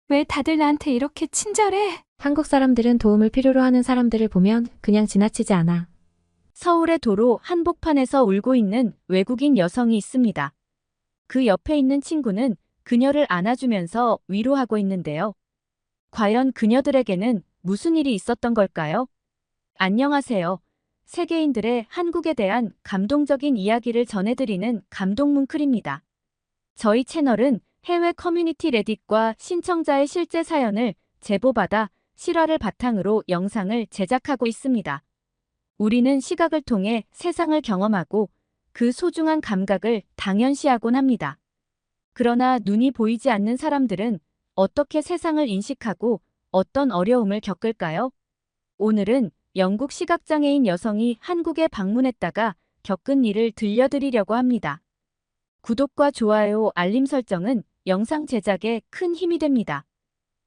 왜 다들 나한테 이렇게 친절해? 한국 사람들은 도움을 필요로 하는 사람들을 보면 그냥 지나치지 않아. 서울의 도로 한복판에서 울고 있는 외국인 여성이 있습니다. 그 옆에 있는 친구는 그녀를 안아주면서 위로하고 있는데요. 과연 그녀들에게는 무슨 일이 있었던 걸까요? 안녕하세요. 세계인들의 한국에 대한 감동적인 이야기를 전해드리는 감동뭉클입니다. 저희 채널은 해외 커뮤니티 레딧과 신청자의 실제 사연을 제보받아 실화를 바탕으로 영상을 제작하고 있습니다. 우리는 시각을 통해 세상을 경험하고 그 소중한 감각을 당연시하곤 합니다. 그러나 눈이 보이지 않는 사람들은 어떻게 세상을 인식하고 어떤 어려움을 겪을까요? 오늘은 영국 시각장애인 여성이 한국에 방문했다가 겪은 일을 들려드리려고 합니다. 구독과 좋아요, 알림 설정은 영상 제작에 큰 힘이 됩니다.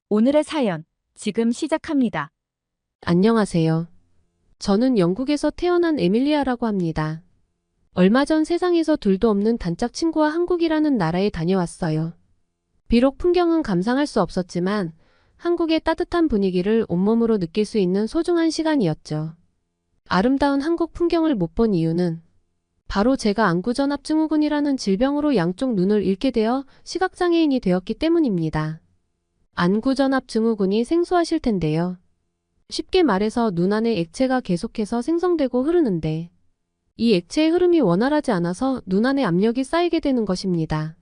오늘의 사연, 지금 시작합니다. 안녕하세요. 저는 영국에서 태어난 에밀리아라고 합니다. 얼마 전 세상에서 둘도 없는 단짝 친구와 한국이라는 나라에 다녀왔어요. 비록 풍경은 감상할 수 없었지만 한국의 따뜻한 분위기를 온몸으로 느낄 수 있는 소중한 시간이었죠. 아름다운 한국 풍경을 못 본 이유는 바로 제가 안구전압증후군이라는 질병으로 양쪽 눈을 잃게 되어 시각장애인이 되었기 때문입니다. 안구전압증후군이 생소하실 텐데요. 쉽게 말해서 눈 안에 액체가 계속해서 생성되고 흐르는데 이 액체의 흐름이 원활하지 않아서 눈 안에 압력이 쌓이게 되는 것입니다.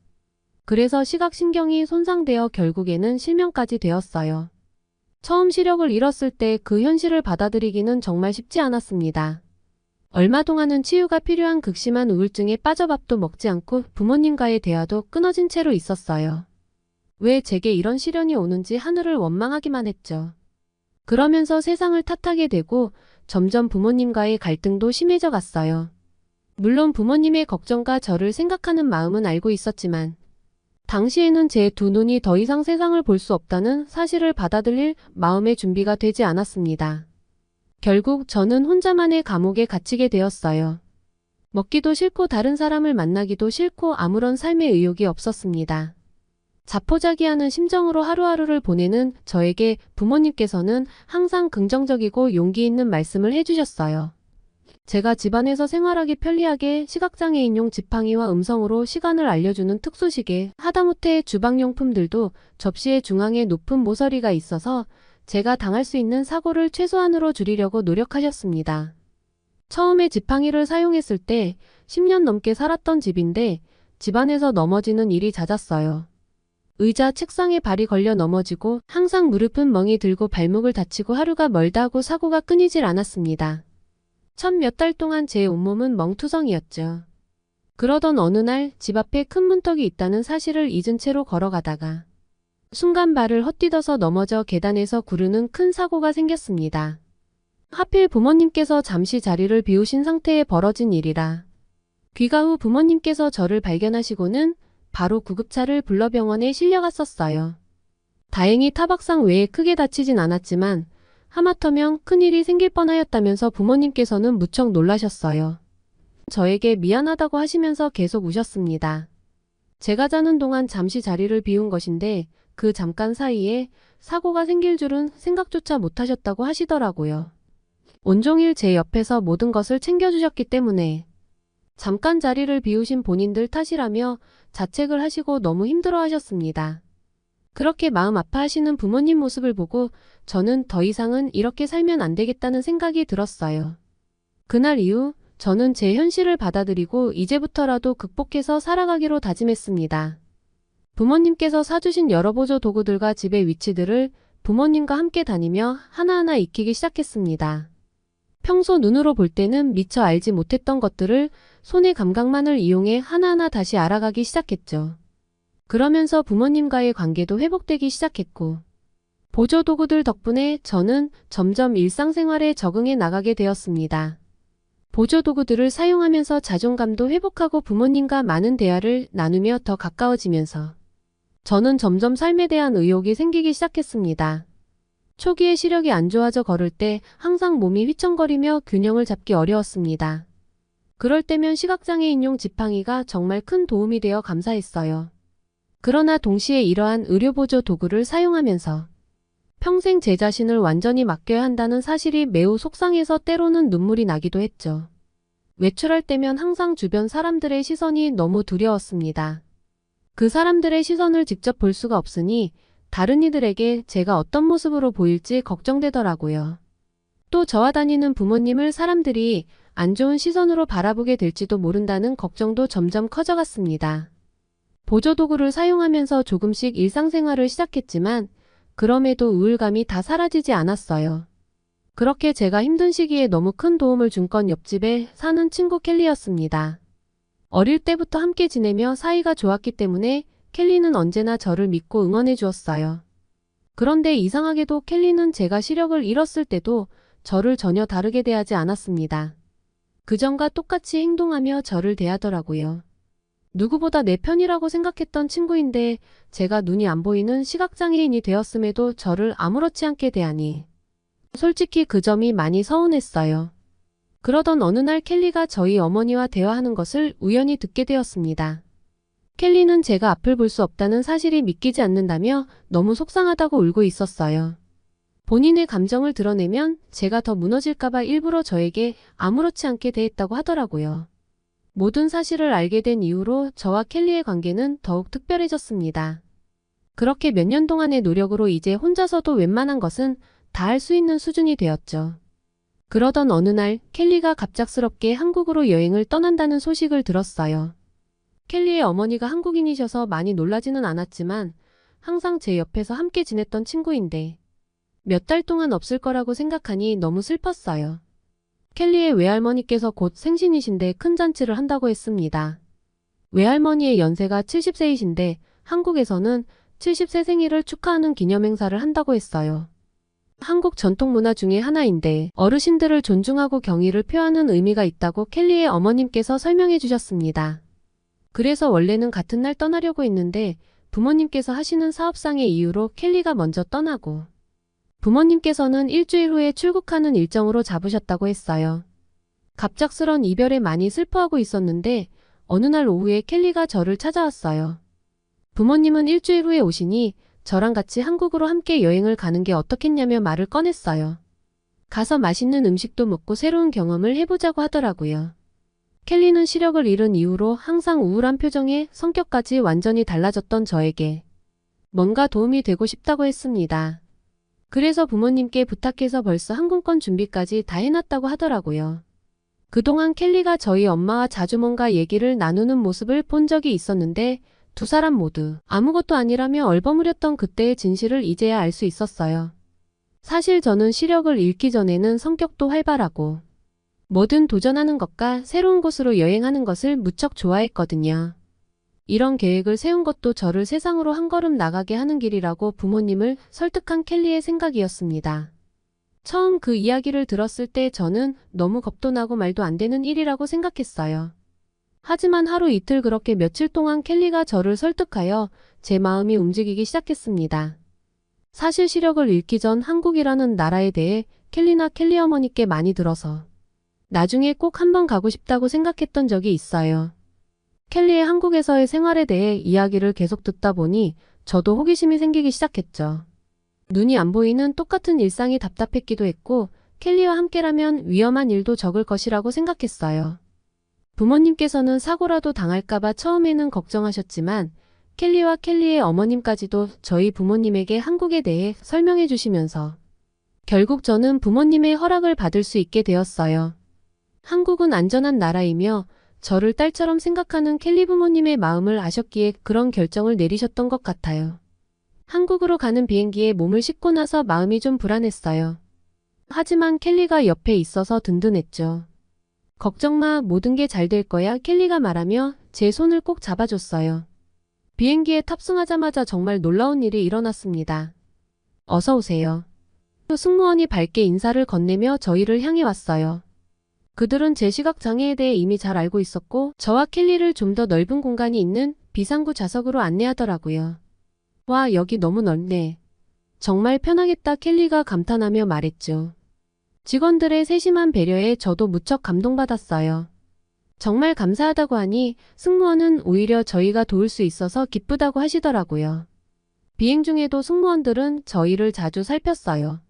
그래서 시각신경이 손상되어 결국에는 실명까지 되었어요. 처음 시력을 잃었을 때 그 현실을 받아들이기는 정말 쉽지 않았습니다. 얼마 동안은 치유가 필요한 극심한 우울증에 빠져 밥도 먹지 않고 부모님과의 대화도 끊어진 채로 있었어요. 왜 제게 이런 시련이 오는지 하늘을 원망하기만 했죠. 그러면서 세상을 탓하게 되고 점점 부모님과의 갈등도 심해져 갔어요. 물론 부모님의 걱정과 저를 생각하는 마음은 알고 있었지만 당시에는 제 두 눈이 더 이상 세상을 볼 수 없다는 사실을 받아들일 마음의 준비가 되지 않았습니다. 결국 저는 혼자만의 감옥에 갇히게 되었어요. 먹기도 싫고 다른 사람을 만나기도 싫고 아무런 삶의 의욕이 없었습니다. 자포자기하는 심정으로 하루하루를 보내는 저에게 부모님께서는 항상 긍정적이고 용기 있는 말씀을 해주셨어요. 제가 집안에서 생활하기 편리하게 시각장애인용 지팡이와 음성으로 시간을 알려주는 특수시계, 하다못해 주방용품들도 접시의 중앙에 높은 모서리가 있어서 제가 당할 수 있는 사고를 최소한으로 줄이려고 노력하셨습니다. 처음에 지팡이를 사용했을 때 10년 넘게 살았던 집인데 집안에서 넘어지는 일이 잦았어요. 의자, 책상에 발이 걸려 넘어지고 항상 무릎은 멍이 들고 발목을 다치고 하루가 멀다 하고 사고가 끊이질 않았습니다. 첫 몇 달 동안 제 온몸은 멍투성이었죠. 그러던 어느 날 집 앞에 큰 문턱이 있다는 사실을 잊은 채로 걸어가다가 순간 발을 헛디뎌서 넘어져 계단에서 구르는 큰 사고가 생겼습니다. 하필 부모님께서 잠시 자리를 비우신 상태에 벌어진 일이라 귀가 후 부모님께서 저를 발견하시고는 바로 구급차를 불러 병원에 실려갔었어요. 다행히 타박상 외에 크게 다치진 않았지만 하마터면 큰일이 생길 뻔하였다면서 부모님께서는 무척 놀라셨어요. 저에게 미안하다고 하시면서 계속 우셨습니다. 제가 자는 동안 잠시 자리를 비운 것인데 그 잠깐 사이에 사고가 생길 줄은 생각조차 못하셨다고 하시더라고요. 온종일 제 옆에서 모든 것을 챙겨주셨기 때문에 잠깐 자리를 비우신 본인들 탓이라며 자책을 하시고 너무 힘들어하셨습니다. 그렇게 마음 아파하시는 부모님 모습을 보고 저는 더 이상은 이렇게 살면 안 되겠다는 생각이 들었어요. 그날 이후 저는 제 현실을 받아들이고 이제부터라도 극복해서 살아가기로 다짐했습니다. 부모님께서 사주신 여러 보조 도구들과 집의 위치들을 부모님과 함께 다니며 하나하나 익히기 시작했습니다. 평소 눈으로 볼 때는 미처 알지 못했던 것들을 손의 감각만을 이용해 하나하나 다시 알아가기 시작했죠. 그러면서 부모님과의 관계도 회복되기 시작했고 보조도구들 덕분에 저는 점점 일상생활에 적응해 나가게 되었습니다. 보조도구들을 사용하면서 자존감도 회복하고 부모님과 많은 대화를 나누며 더 가까워지면서 저는 점점 삶에 대한 의욕이 생기기 시작했습니다. 초기에 시력이 안 좋아져 걸을 때 항상 몸이 휘청거리며 균형을 잡기 어려웠습니다. 그럴 때면 시각장애인용 지팡이가 정말 큰 도움이 되어 감사했어요. 그러나 동시에 이러한 의료보조 도구를 사용하면서 평생 제 자신을 완전히 맡겨야 한다는 사실이 매우 속상해서 때로는 눈물이 나기도 했죠. 외출할 때면 항상 주변 사람들의 시선이 너무 두려웠습니다. 그 사람들의 시선을 직접 볼 수가 없으니 다른 이들에게 제가 어떤 모습으로 보일지 걱정되더라고요. 또 저와 다니는 부모님을 사람들이 안 좋은 시선으로 바라보게 될지도 모른다는 걱정도 점점 커져갔습니다. 보조도구를 사용하면서 조금씩 일상생활을 시작했지만 그럼에도 우울감이 다 사라지지 않았어요. 그렇게 제가 힘든 시기에 너무 큰 도움을 준 건 옆집에 사는 친구 켈리였습니다. 어릴 때부터 함께 지내며 사이가 좋았기 때문에 켈리는 언제나 저를 믿고 응원해 주었어요. 그런데 이상하게도 켈리는 제가 시력을 잃었을 때도 저를 전혀 다르게 대하지 않았습니다. 그전과 똑같이 행동하며 저를 대하더라고요. 누구보다 내 편이라고 생각했던 친구인데 제가 눈이 안 보이는 시각장애인이 되었음에도 저를 아무렇지 않게 대하니 솔직히 그 점이 많이 서운했어요. 그러던 어느 날 켈리가 저희 어머니와 대화하는 것을 우연히 듣게 되었습니다. 켈리는 제가 앞을 볼 수 없다는 사실이 믿기지 않는다며 너무 속상하다고 울고 있었어요. 본인의 감정을 드러내면 제가 더 무너질까봐 일부러 저에게 아무렇지 않게 대했다고 하더라고요. 모든 사실을 알게 된 이후로 저와 켈리의 관계는 더욱 특별해졌습니다. 그렇게 몇 년 동안의 노력으로 이제 혼자서도 웬만한 것은 다 할 수 있는 수준이 되었죠. 그러던 어느 날 켈리가 갑작스럽게 한국으로 여행을 떠난다는 소식을 들었어요. 켈리의 어머니가 한국인이셔서 많이 놀라지는 않았지만 항상 제 옆에서 함께 지냈던 친구인데 몇 달 동안 없을 거라고 생각하니 너무 슬펐어요. 켈리의 외할머니께서 곧 생신이신데 큰 잔치를 한다고 했습니다. 외할머니의 연세가 70세이신데 한국에서는 70세 생일을 축하하는 기념행사를 한다고 했어요. 한국 전통 문화 중에 하나인데 어르신들을 존중하고 경의를 표하는 의미가 있다고 켈리의 어머님께서 설명해 주셨습니다. 그래서 원래는 같은 날 떠나려고 했는데 부모님께서 하시는 사업상의 이유로 켈리가 먼저 떠나고 부모님께서는 일주일 후에 출국하는 일정으로 잡으셨다고 했어요. 갑작스런 이별에 많이 슬퍼하고 있었는데 어느 날 오후에 켈리가 저를 찾아왔어요. 부모님은 일주일 후에 오시니 저랑 같이 한국으로 함께 여행을 가는 게 어떻겠냐며 말을 꺼냈어요. 가서 맛있는 음식도 먹고 새로운 경험을 해보자고 하더라고요. 켈리는 시력을 잃은 이후로 항상 우울한 표정에 성격까지 완전히 달라졌던 저에게 뭔가 도움이 되고 싶다고 했습니다. 그래서 부모님께 부탁해서 벌써 항공권 준비까지 다 해놨다고 하더라고요. 그동안 켈리가 저희 엄마와 자주 뭔가 얘기를 나누는 모습을 본 적이 있었는데 두 사람 모두 아무것도 아니라며 얼버무렸던 그때의 진실을 이제야 알 수 있었어요. 사실 저는 시력을 잃기 전에는 성격도 활발하고 뭐든 도전하는 것과 새로운 곳으로 여행하는 것을 무척 좋아했거든요. 이런 계획을 세운 것도 저를 세상으로 한 걸음 나가게 하는 길이라고 부모님을 설득한 켈리의 생각이었습니다. 처음 그 이야기를 들었을 때 저는 너무 겁도 나고 말도 안 되는 일이라고 생각했어요. 하지만 하루 이틀 그렇게 며칠 동안 켈리가 저를 설득하여 제 마음이 움직이기 시작했습니다. 사실 시력을 잃기 전 한국이라는 나라에 대해 켈리나 켈리 어머니께 많이 들어서 나중에 꼭 한번 가고 싶다고 생각했던 적이 있어요. 켈리의 한국에서의 생활에 대해 이야기를 계속 듣다 보니 저도 호기심이 생기기 시작했죠. 눈이 안 보이는 똑같은 일상이 답답했기도 했고 켈리와 함께라면 위험한 일도 적을 것이라고 생각했어요. 부모님께서는 사고라도 당할까봐 처음에는 걱정하셨지만 켈리와 켈리의 어머님까지도 저희 부모님에게 한국에 대해 설명해 주시면서 결국 저는 부모님의 허락을 받을 수 있게 되었어요. 한국은 안전한 나라이며 저를 딸처럼 생각하는 켈리 부모님의 마음을 아셨기에 그런 결정을 내리셨던 것 같아요. 한국으로 가는 비행기에 몸을 싣고 나서 마음이 좀 불안했어요. 하지만 켈리가 옆에 있어서 든든했죠. 걱정 마, 모든 게 잘 될 거야, 켈리가 말하며 제 손을 꼭 잡아줬어요. 비행기에 탑승하자마자 정말 놀라운 일이 일어났습니다. 어서 오세요. 승무원이 밝게 인사를 건네며 저희를 향해 왔어요. 그들은 제 시각장애에 대해 이미 잘 알고 있었고 저와 켈리를 좀 더 넓은 공간이 있는 비상구 좌석으로 안내하더라고요. 와, 여기 너무 넓네. 정말 편하겠다, 켈리가 감탄하며 말했죠. 직원들의 세심한 배려에 저도 무척 감동받았어요. 정말 감사하다고 하니 승무원은 오히려 저희가 도울 수 있어서 기쁘다고 하시더라고요. 비행 중에도 승무원들은 저희를 자주 살폈어요.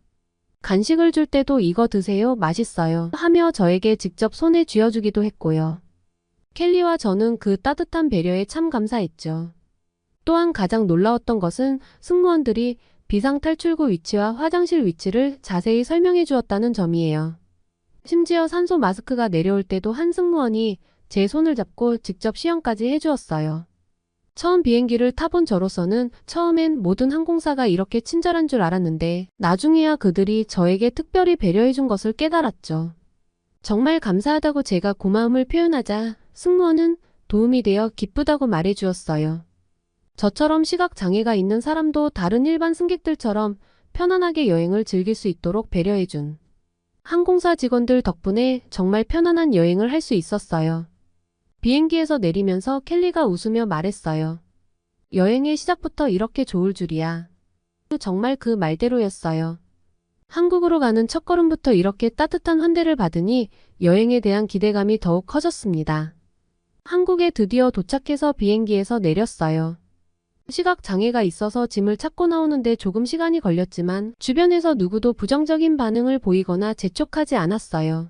간식을 줄 때도 이거 드세요, 맛있어요 하며 저에게 직접 손에 쥐어주기도 했고요. 켈리와 저는 그 따뜻한 배려에 참 감사했죠. 또한 가장 놀라웠던 것은 승무원들이 비상탈출구 위치와 화장실 위치를 자세히 설명해 주었다는 점이에요. 심지어 산소 마스크가 내려올 때도 한 승무원이 제 손을 잡고 직접 시연까지 해주었어요. 처음 비행기를 타본 저로서는 처음엔 모든 항공사가 이렇게 친절한 줄 알았는데 나중에야 그들이 저에게 특별히 배려해준 것을 깨달았죠. 정말 감사하다고 제가 고마움을 표현하자 승무원은 도움이 되어 기쁘다고 말해주었어요. 저처럼 시각장애가 있는 사람도 다른 일반 승객들처럼 편안하게 여행을 즐길 수 있도록 배려해준 항공사 직원들 덕분에 정말 편안한 여행을 할 수 있었어요. 비행기에서 내리면서 켈리가 웃으며 말했어요. 여행의 시작부터 이렇게 좋을 줄이야. 정말 그 말대로였어요. 한국으로 가는 첫걸음부터 이렇게 따뜻한 환대를 받으니 여행에 대한 기대감이 더욱 커졌습니다. 한국에 드디어 도착해서 비행기에서 내렸어요. 시각장애가 있어서 짐을 찾고 나오는데 조금 시간이 걸렸지만 주변에서 누구도 부정적인 반응을 보이거나 재촉하지 않았어요.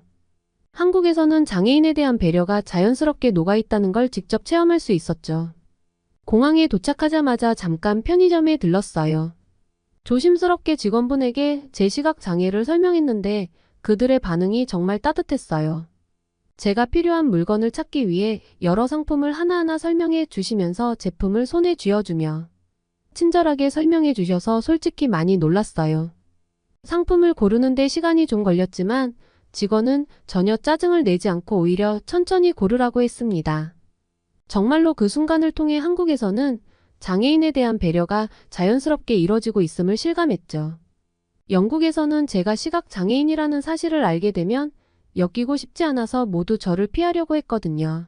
한국에서는 장애인에 대한 배려가 자연스럽게 녹아있다는 걸 직접 체험할 수 있었죠. 공항에 도착하자마자 잠깐 편의점에 들렀어요. 조심스럽게 직원분에게 제 시각장애를 설명했는데 그들의 반응이 정말 따뜻했어요. 제가 필요한 물건을 찾기 위해 여러 상품을 하나하나 설명해 주시면서 제품을 손에 쥐어주며 친절하게 설명해 주셔서 솔직히 많이 놀랐어요. 상품을 고르는데 시간이 좀 걸렸지만 직원은 전혀 짜증을 내지 않고 오히려 천천히 고르라고 했습니다. 정말로 그 순간을 통해 한국에서는 장애인에 대한 배려가 자연스럽게 이뤄지고 있음을 실감했죠. 영국에서는 제가 시각장애인이라는 사실을 알게 되면 엮이고 싶지 않아서 모두 저를 피하려고 했거든요.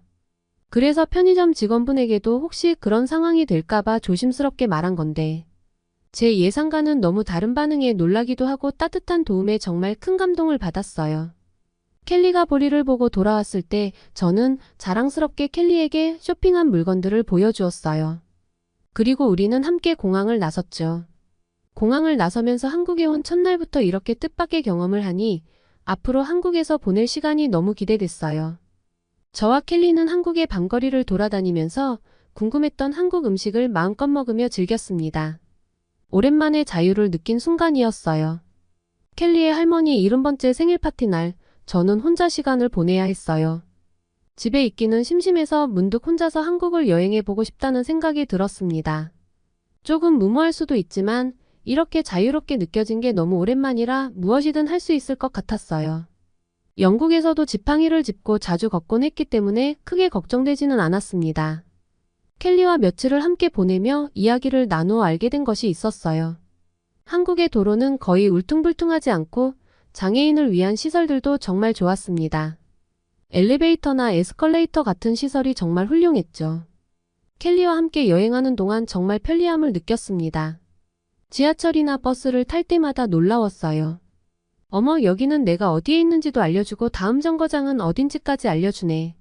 그래서 편의점 직원분에게도 혹시 그런 상황이 될까봐 조심스럽게 말한 건데 제 예상과는 너무 다른 반응에 놀라기도 하고 따뜻한 도움에 정말 큰 감동을 받았어요. 켈리가 볼일을 보고 돌아왔을 때 저는 자랑스럽게 켈리에게 쇼핑한 물건들을 보여주었어요. 그리고 우리는 함께 공항을 나섰죠. 공항을 나서면서 한국에 온 첫날부터 이렇게 뜻밖의 경험을 하니 앞으로 한국에서 보낼 시간이 너무 기대됐어요. 저와 켈리는 한국의 밤거리를 돌아다니면서 궁금했던 한국 음식을 마음껏 먹으며 즐겼습니다. 오랜만에 자유를 느낀 순간이었어요. 켈리의 할머니 70번째 생일 파티 날 저는 혼자 시간을 보내야 했어요. 집에 있기는 심심해서 문득 혼자서 한국을 여행해보고 싶다는 생각이 들었습니다. 조금 무모할 수도 있지만 이렇게 자유롭게 느껴진 게 너무 오랜만이라 무엇이든 할 수 있을 것 같았어요. 영국에서도 지팡이를 짚고 자주 걷곤 했기 때문에 크게 걱정되지는 않았습니다. 켈리와 며칠을 함께 보내며 이야기를 나누어 알게 된 것이 있었어요. 한국의 도로는 거의 울퉁불퉁하지 않고 장애인을 위한 시설들도 정말 좋았습니다. 엘리베이터나 에스컬레이터 같은 시설이 정말 훌륭했죠. 켈리와 함께 여행하는 동안 정말 편리함을 느꼈습니다. 지하철이나 버스를 탈 때마다 놀라웠어요. 어머, 여기는 내가 어디에 있는지도 알려주고 다음 정거장은 어딘지까지 알려주네.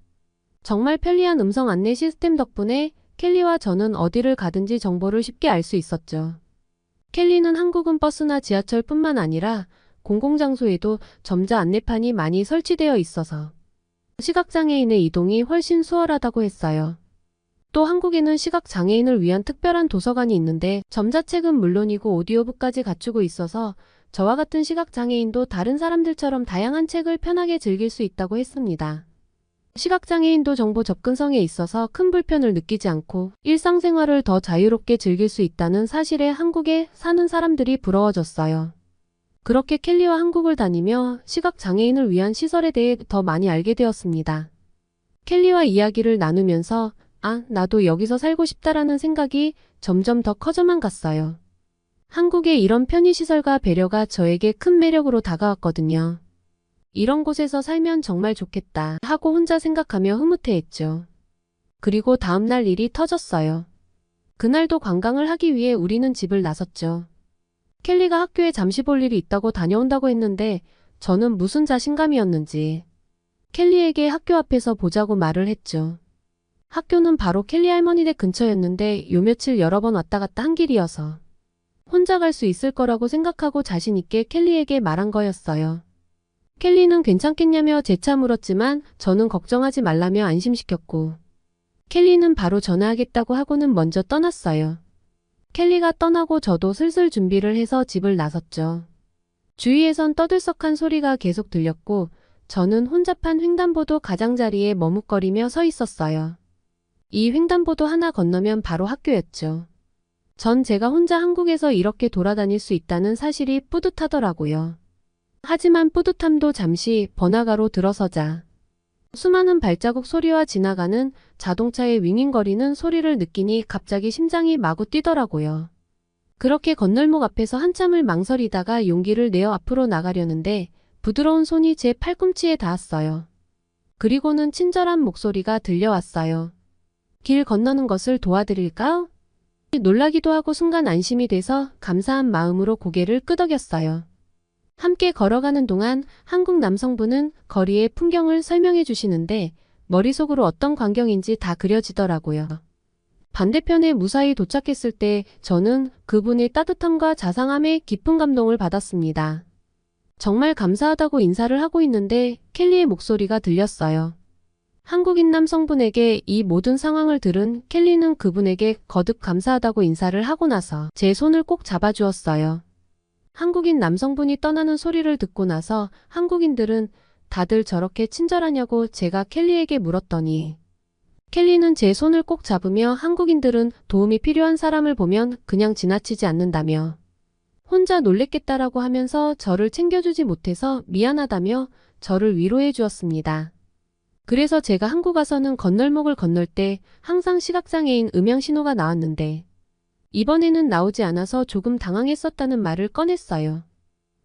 정말 편리한 음성 안내 시스템 덕분에 켈리와 저는 어디를 가든지 정보를 쉽게 알 수 있었죠. 켈리는 한국은 버스나 지하철뿐만 아니라 공공장소에도 점자 안내판이 많이 설치되어 있어서 시각장애인의 이동이 훨씬 수월하다고 했어요. 또 한국에는 시각장애인을 위한 특별한 도서관이 있는데 점자책은 물론이고 오디오북까지 갖추고 있어서 저와 같은 시각장애인도 다른 사람들처럼 다양한 책을 편하게 즐길 수 있다고 했습니다. 시각장애인도 정보 접근성에 있어서 큰 불편을 느끼지 않고 일상생활을 더 자유롭게 즐길 수 있다는 사실에 한국에 사는 사람들이 부러워졌어요. 그렇게 켈리와 한국을 다니며 시각장애인을 위한 시설에 대해 더 많이 알게 되었습니다. 켈리와 이야기를 나누면서 나도 여기서 살고 싶다라는 생각이 점점 더 커져만 갔어요. 한국의 이런 편의시설과 배려가 저에게 큰 매력으로 다가왔거든요. 이런 곳에서 살면 정말 좋겠다 하고 혼자 생각하며 흐뭇해했죠. 그리고 다음날 일이 터졌어요. 그날도 관광을 하기 위해 우리는 집을 나섰죠. 켈리가 학교에 잠시 볼 일이 있다고 다녀온다고 했는데 저는 무슨 자신감이었는지 켈리에게 학교 앞에서 보자고 말을 했죠. 학교는 바로 켈리 할머니 댁 근처였는데 요 며칠 여러 번 왔다 갔다 한 길이어서 혼자 갈 수 있을 거라고 생각하고 자신 있게 켈리에게 말한 거였어요. 켈리는 괜찮겠냐며 재차 물었지만 저는 걱정하지 말라며 안심시켰고 켈리는 바로 전화하겠다고 하고는 먼저 떠났어요. 켈리가 떠나고 저도 슬슬 준비를 해서 집을 나섰죠. 주위에선 떠들썩한 소리가 계속 들렸고 저는 혼잡한 횡단보도 가장자리에 머뭇거리며 서 있었어요. 이 횡단보도 하나 건너면 바로 학교였죠. 전 제가 혼자 한국에서 이렇게 돌아다닐 수 있다는 사실이 뿌듯하더라고요. 하지만 뿌듯함도 잠시 번화가로 들어서자 수많은 발자국 소리와 지나가는 자동차의 윙윙거리는 소리를 느끼니 갑자기 심장이 마구 뛰더라고요. 그렇게 건널목 앞에서 한참을 망설이다가 용기를 내어 앞으로 나가려는데 부드러운 손이 제 팔꿈치에 닿았어요. 그리고는 친절한 목소리가 들려왔어요. 길 건너는 것을 도와드릴까요? 놀라기도 하고 순간 안심이 돼서 감사한 마음으로 고개를 끄덕였어요. 함께 걸어가는 동안 한국 남성분은 거리의 풍경을 설명해 주시는데 머릿속으로 어떤 광경인지 다 그려지더라고요. 반대편에 무사히 도착했을 때 저는 그분의 따뜻함과 자상함에 깊은 감동을 받았습니다. 정말 감사하다고 인사를 하고 있는데 켈리의 목소리가 들렸어요. 한국인 남성분에게 이 모든 상황을 들은 켈리는 그분에게 거듭 감사하다고 인사를 하고 나서 제 손을 꼭 잡아주었어요. 한국인 남성분이 떠나는 소리를 듣고 나서 한국인들은 다들 저렇게 친절하냐고 제가 켈리에게 물었더니 켈리는 제 손을 꼭 잡으며 한국인들은 도움이 필요한 사람을 보면 그냥 지나치지 않는다며 혼자 놀랬겠다라고 하면서 저를 챙겨주지 못해서 미안하다며 저를 위로해 주었습니다. 그래서 제가 한국 와서는 건널목을 건널 때 항상 시각장애인 음향신호가 나왔는데 이번에는 나오지 않아서 조금 당황했었다는 말을 꺼냈어요.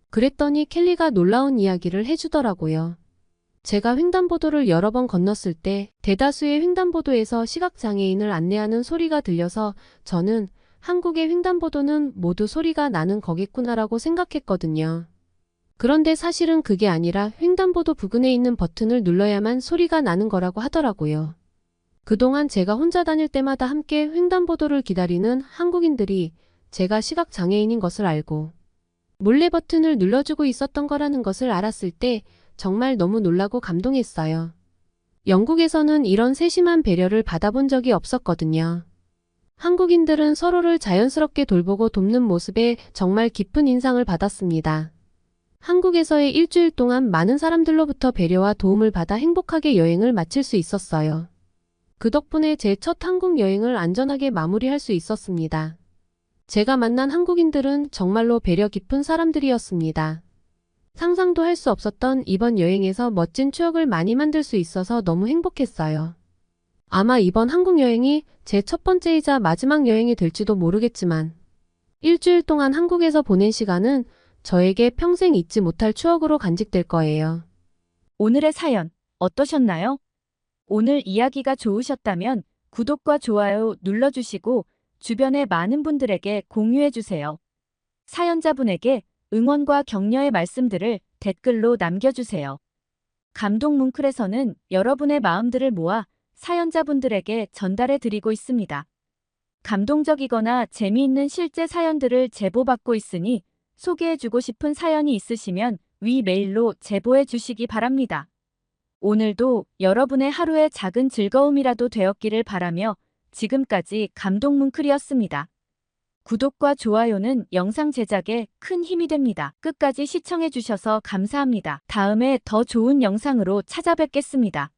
그랬더니 켈리가 놀라운 이야기를 해주더라고요. 제가 횡단보도를 여러 번 건넜을 때 대다수의 횡단보도에서 시각장애인을 안내하는 소리가 들려서 저는 한국의 횡단보도는 모두 소리가 나는 거겠구나라고 생각했거든요. 그런데 사실은 그게 아니라 횡단보도 부근에 있는 버튼을 눌러야만 소리가 나는 거라고 하더라고요. 그동안 제가 혼자 다닐 때마다 함께 횡단보도를 기다리는 한국인들이 제가 시각장애인인 것을 알고 몰래 버튼을 눌러주고 있었던 거라는 것을 알았을 때 정말 너무 놀라고 감동했어요. 영국에서는 이런 세심한 배려를 받아본 적이 없었거든요. 한국인들은 서로를 자연스럽게 돌보고 돕는 모습에 정말 깊은 인상을 받았습니다. 한국에서의 일주일 동안 많은 사람들로부터 배려와 도움을 받아 행복하게 여행을 마칠 수 있었어요. 그 덕분에 제 첫 한국 여행을 안전하게 마무리할 수 있었습니다. 제가 만난 한국인들은 정말로 배려 깊은 사람들이었습니다. 상상도 할 수 없었던 이번 여행에서 멋진 추억을 많이 만들 수 있어서 너무 행복했어요. 아마 이번 한국 여행이 제 첫 번째이자 마지막 여행이 될지도 모르겠지만 일주일 동안 한국에서 보낸 시간은 저에게 평생 잊지 못할 추억으로 간직될 거예요. 오늘의 사연 어떠셨나요? 오늘 이야기가 좋으셨다면 구독과 좋아요 눌러주시고 주변의 많은 분들에게 공유해주세요. 사연자분에게 응원과 격려의 말씀들을 댓글로 남겨주세요. 감동 뭉클에서는 여러분의 마음들을 모아 사연자분들에게 전달해 드리고 있습니다. 감동적이거나 재미있는 실제 사연들을 제보받고 있으니 소개해주고 싶은 사연이 있으시면 위 메일로 제보해 주시기 바랍니다. 오늘도 여러분의 하루의 작은 즐거움이라도 되었기를 바라며 지금까지 감동 뭉클이었습니다. 구독과 좋아요는 영상 제작에 큰 힘이 됩니다. 끝까지 시청해 주셔서 감사합니다. 다음에 더 좋은 영상으로 찾아뵙겠습니다.